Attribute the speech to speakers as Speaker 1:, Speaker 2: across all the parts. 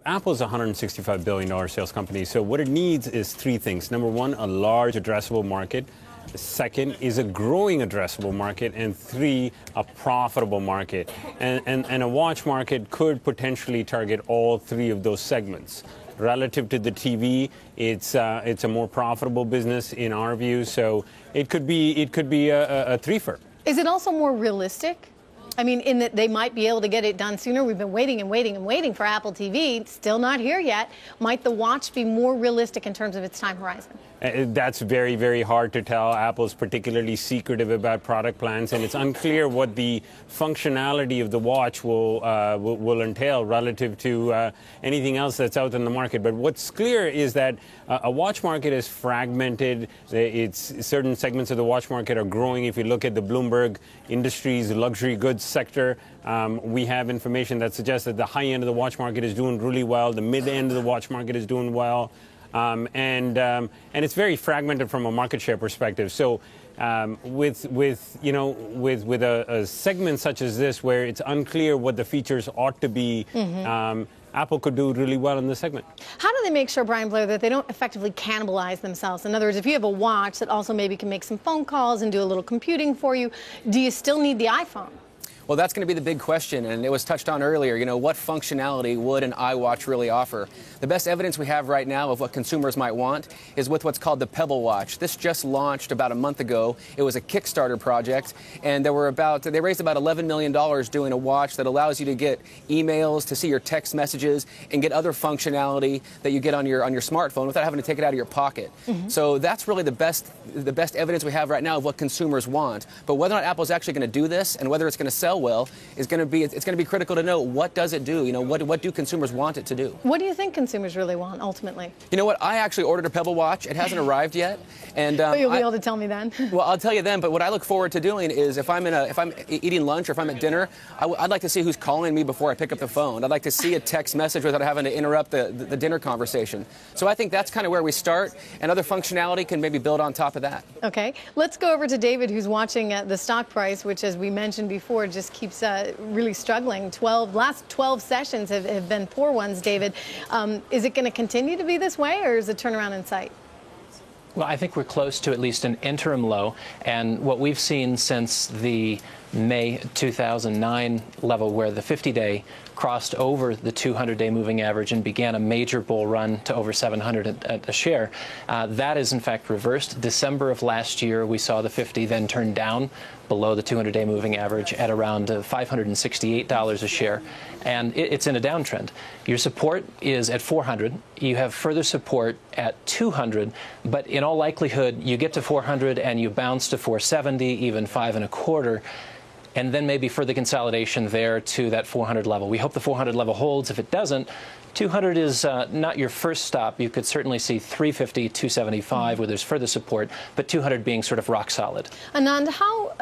Speaker 1: Apple's a $165 billion sales company. So what it needs is three things. Number one, a large addressable market. The second is a growing addressable market. And three, a profitable market. And a watch market could potentially target all three of those segments. Relative to the TV, it's a more profitable business in our view. So it could be a threefer.
Speaker 2: Is it also more realistic? I mean, in that they might be able to get it done sooner. We've been waiting and waiting and waiting for Apple TV. Still not here yet. Might the watch be more realistic in terms of its time horizon?
Speaker 1: That's very, very hard to tell. Apple's particularly secretive about product plans, and it's unclear what the functionality of the watch will entail relative to anything else that's out in the market. But what's clear is that a watch market is fragmented. Certain segments of the watch market are growing. If you look at the Bloomberg Industries luxury goods sector, we have information that suggests that the high end of the watch market is doing really well. The mid end of the watch market is doing well. And it's very fragmented from a market share perspective. So with a segment such as this, where it's unclear what the features ought to be, Apple could do really well in this segment.
Speaker 2: How do they make sure, Brian Blair, that they don't effectively cannibalize themselves? In other words, if you have a watch that also maybe can make some phone calls and do a little computing for you, do you still need the iPhone?
Speaker 3: Well, that's going to be the big question, and it was touched on earlier. You know, what functionality would an iWatch really offer? The best evidence we have right now of what consumers might want is with what's called the Pebble Watch. This just launched about a month ago. It was a Kickstarter project, and they raised about $11 million doing a watch that allows you to get emails, to see your text messages, and get other functionality that you get on your smartphone without having to take it out of your pocket. So that's really the best evidence we have right now of what consumers want. But whether or not Apple's actually going to do this and whether it's going to sell well it's going to be critical to know what does it do. You know, what do consumers want it to do?
Speaker 2: What do you think consumers really want ultimately?
Speaker 3: You know what? I actually ordered a Pebble Watch. It hasn't arrived yet, and
Speaker 2: but you'll be able to tell me then.
Speaker 3: Well, I'll tell you then. But what I look forward to doing is if I'm eating lunch or if I'm at dinner, I'd like to see who's calling me before I pick up the phone. I'd like to see a text message without having to interrupt the dinner conversation. So I think that's kind of where we start, and other functionality can maybe build on top of that.
Speaker 2: Okay, let's go over to David, who's watching the stock price, which, as we mentioned before, just keeps really struggling. Last 12 sessions have been poor ones, David. Is it going to continue to be this way, or is a turnaround in sight?
Speaker 4: Well, I think we're close to at least an interim low, and what we've seen since the May 2009 level, where the 50-day crossed over the 200-day moving average and began a major bull run to over 700 at a share, that is in fact reversed. December of last year, we saw the 50 then turn down below the 200-day moving average at around $568 a share, and it's in a downtrend. Your support is at 400. You have further support at 200, but in all likelihood, you get to 400 and you bounce to 470, even 5.25. And then maybe further consolidation there to that 400 level. We hope the 400 level holds. If it doesn't, 200 is not your first stop. You could certainly see 350, 275, where there's further support, but 200 being sort of rock solid.
Speaker 2: Anand, how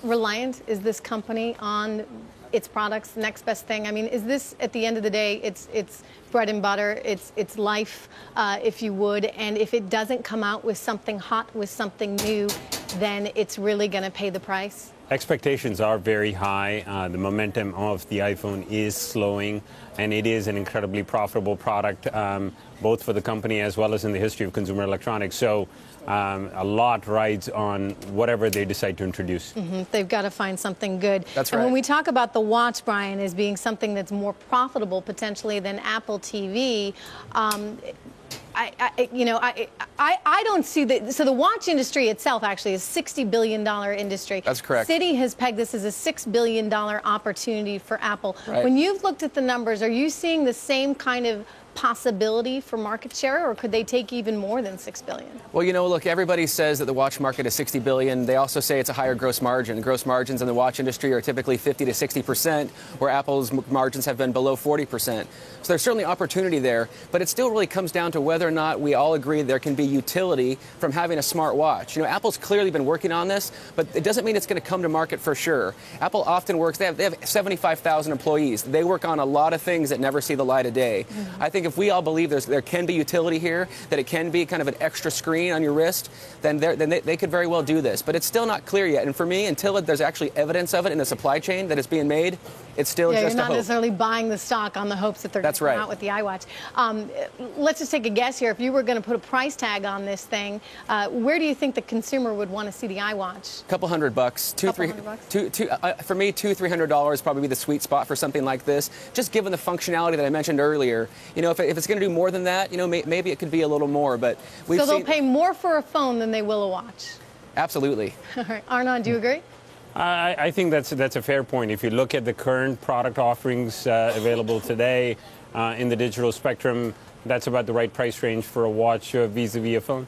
Speaker 2: reliant is this company on its products, next best thing? I mean, is this, at the end of the day, it's bread and butter, it's life, if you would, and if it doesn't come out with something hot, with something new, then it's really going to pay the price?
Speaker 1: Expectations are very high. The momentum of the iPhone is slowing, and it is an incredibly profitable product, both for the company as well as in the history of consumer electronics. So a lot rides on whatever they decide to introduce.
Speaker 2: They've got to find something good.
Speaker 3: That's right.
Speaker 2: And when we talk about the watch, Brian, as being something that's more profitable potentially than Apple TV, I don't see that. So the watch industry itself actually is a $60 billion industry.
Speaker 3: That's correct.
Speaker 2: Citi has pegged this as a $6 billion opportunity for Apple.
Speaker 3: Right.
Speaker 2: When you've looked at the numbers, are you seeing the same kind of possibility for market share, or could they take even more than $6 billion?
Speaker 3: Well, you know, look, everybody says that the watch market is $60 billion. They also say it's a higher gross margin. Gross margins in the watch industry are typically 50 to 60%, where Apple's margins have been below 40%. So there's certainly opportunity there, but it still really comes down to whether or not we all agree there can be utility from having a smart watch. You know, Apple's clearly been working on this, but it doesn't mean it's going to come to market for sure. Apple often works, they have 75,000 employees. They work on a lot of things that never see the light of day. I think if we all believe there can be utility here, that it can be kind of an extra screen on your wrist, then they could very well do this. But it's still not clear yet. And for me, until there's actually evidence of it in the supply chain that it's being made, It's still
Speaker 2: Yeah,
Speaker 3: just
Speaker 2: you're
Speaker 3: a
Speaker 2: not
Speaker 3: hope.
Speaker 2: necessarily buying the stock on the hopes that they're going
Speaker 3: That's
Speaker 2: to come
Speaker 3: right.
Speaker 2: out with the iWatch. Let's just take a guess here. If you were going to put a price tag on this thing, where do you think the consumer would want to see the iWatch?
Speaker 3: Couple $100,
Speaker 2: Couple $100?
Speaker 3: for me, $200-300 probably be the sweet spot for something like this. Just given the functionality that I mentioned earlier, you know, if it's going to do more than that, you know, maybe it could be a little more. But we've
Speaker 2: So they'll
Speaker 3: seen,
Speaker 2: pay more for a phone than they will a watch.
Speaker 3: absolutely.
Speaker 2: All right, Arnon, do you agree?
Speaker 1: I think that's a fair point. If you look at the current product offerings available today in the digital spectrum, that's about the right price range for a watch vis-a-vis a phone.